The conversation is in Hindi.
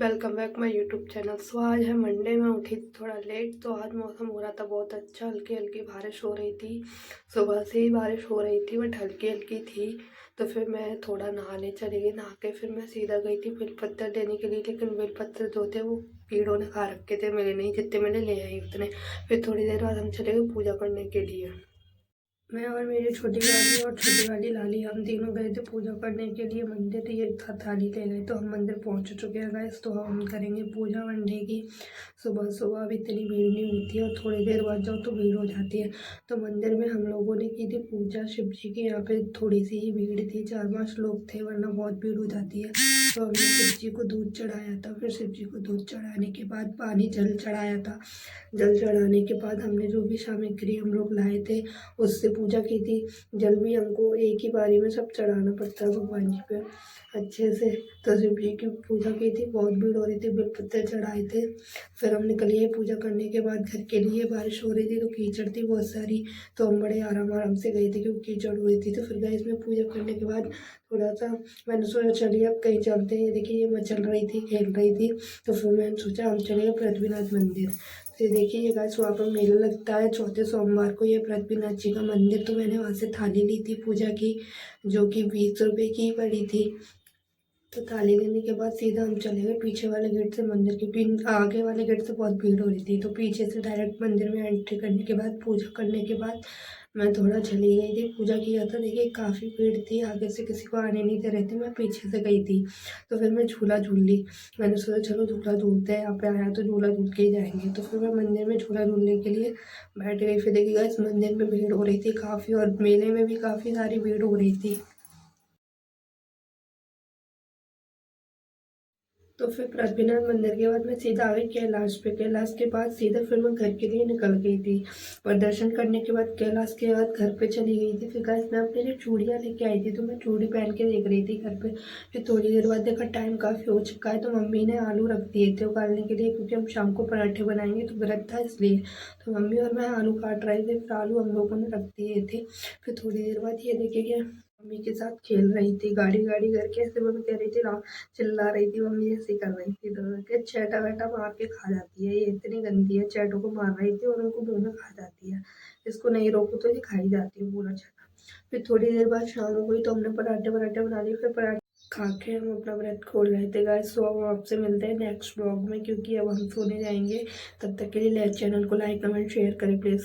Welcome back my YouTube channel. So आज है मंडे, मैं उठी थोड़ा लेट। तो आज मौसम हो रहा था बहुत अच्छा, हल्की हल्की बारिश हो रही थी। सुबह से ही बारिश हो रही थी बट हल्की हल्की थी। तो फिर मैं थोड़ा नहाने चली गई। नहा के फिर मैं सीधा गई थी बेलपत्र लेने के लिए, लेकिन बेलपत्र जो थे वो कीड़ों ने खा रखे थे, मिले नहीं। जितने मैंने ले आई उतने। फिर थोड़ी देर बाद हम चले गए पूजा करने के लिए। मैं और मेरी छोटी वाली और छोटी वाली लाली हम तीनों गए थे पूजा करने के लिए मंदिर। ये थाली ले गए तो हम मंदिर पहुंच चुके हैं गाइस। तो हम करेंगे पूजा मंडे की। सुबह सुबह अब इतनी भीड़ नहीं होती है और थोड़ी देर बाद जाओ तो भीड़ हो जाती है। तो मंदिर में हम लोगों ने की थी पूजा शिव जी की। यहाँ पे थोड़ी सी ही भीड़ थी, 4-5 लोग थे, वरना बहुत भीड़ हो जाती है। तो हमने शिव जी को दूध चढ़ाया था। फिर शिव जी को दूध चढ़ाने के बाद पानी जल चढ़ाया था। जल चढ़ाने के बाद हमने जो भी सामग्री हम लोग लाए थे उससे पूजा की थी। जल भी हमको एक ही बारी में सब चढ़ाना पड़ता है भगवान जी पे अच्छे से। तो शिव जी की पूजा की थी, बहुत भीड़ हो रही थी, बेलपत्ते चढ़ाए थे। फिर हम निकल गए पूजा करने के बाद घर के लिए। बारिश हो रही थी तो कीचड़ थी बहुत सारी, तो हम बड़े आराम आराम से गए थे क्योंकि कीचड़ हो रही थी। तो फिर गए इसमें पूजा करने के बाद थोड़ा सा मैंने सोचा चलिए अब कहीं चलते हैं। देखिए ये मचल रही थी, खेल रही थी। तो फिर मैंने सोचा हम चलेंगे पृथ्वीनाथ मंदिर। तो देखिए ये गाइस वहाँ पर मेला लगता है चौथे सोमवार को, ये पृथ्वीनाथ जी का मंदिर। तो मैंने वहाँ से थाली ली थी पूजा की, जो कि 20 रुपए की पड़ी थी। तो थाली लेने के बाद सीधा हम चले गए पीछे वाले गेट से मंदिर के। आगे वाले गेट से बहुत भीड़ हो रही थी, तो पीछे से डायरेक्ट मंदिर में एंट्री करने के बाद पूजा करने के बाद मैं थोड़ा चली गई थी। पूजा किया था, देखिए काफ़ी भीड़ थी, आगे से किसी को आने नहीं दे रहे थे, मैं पीछे से गई थी। तो फिर मैं झूला झूल ली। मैंने सोचा चलो झूला झूलते हैं, यहाँ पे आया तो झूला झूल के ही जाएंगे। तो फिर मैं मंदिर में झूला झूलने के लिए बैठ गई। फिर देखिएगा इस मंदिर में भीड़ हो रही थी काफ़ी, और मेले में भी काफ़ी सारी भीड़ हो रही थी। तो फिर पृथ्वीनाथ मंदिर के बाद मैं सीधा आ गई कैलाश पे। कैलाश के बाद सीधा फिर मैं घर के लिए निकल गई थी। और दर्शन करने के बाद कैलाश के बाद घर पे चली गई थी। फिर गाइस मैं अपने लिए चूड़ियाँ लेके आई थी, तो मैं चूड़ी पहन के देख रही थी घर पे। फिर थोड़ी देर बाद देखा टाइम काफ़ी हो चुका है, तो मम्मी ने आलू रख दिए थे उबालने के लिए, क्योंकि हम शाम को पराठे बनाएंगे तो व्रत था इसलिए। तो मम्मी और मैं आलू काट रहे थे, फिर आलू हम लोगों ने रख दिए थे। फिर थोड़ी देर बाद ये देखिए मम्मी के साथ खेल रही थी, गाड़ी गाड़ी करके ऐसे मम्मी कह रही थी ना, चिल्ला रही थी मम्मी, ऐसे कर रही थी। तो के चैटा वैटा मार के खा जाती है, ये इतनी गंदी है। चैटों को मार रही थी और उनको मुंह में खा जाती है। इसको नहीं रोको तो ये खाई जाती है पूरा चैटा। फिर थोड़ी देर बाद शाम हो गई तो हमने पराठे वराठे बना लिए। फिर पराठे खा के हम अपना व्रत खोल रहे थे गाइस। सो अब आपसे मिलते हैं नेक्स्ट ब्लॉग में, क्योंकि अब हम सोने जाएंगे। तब तक के लिए चैनल को लाइक कमेंट शेयर करें प्लीज़।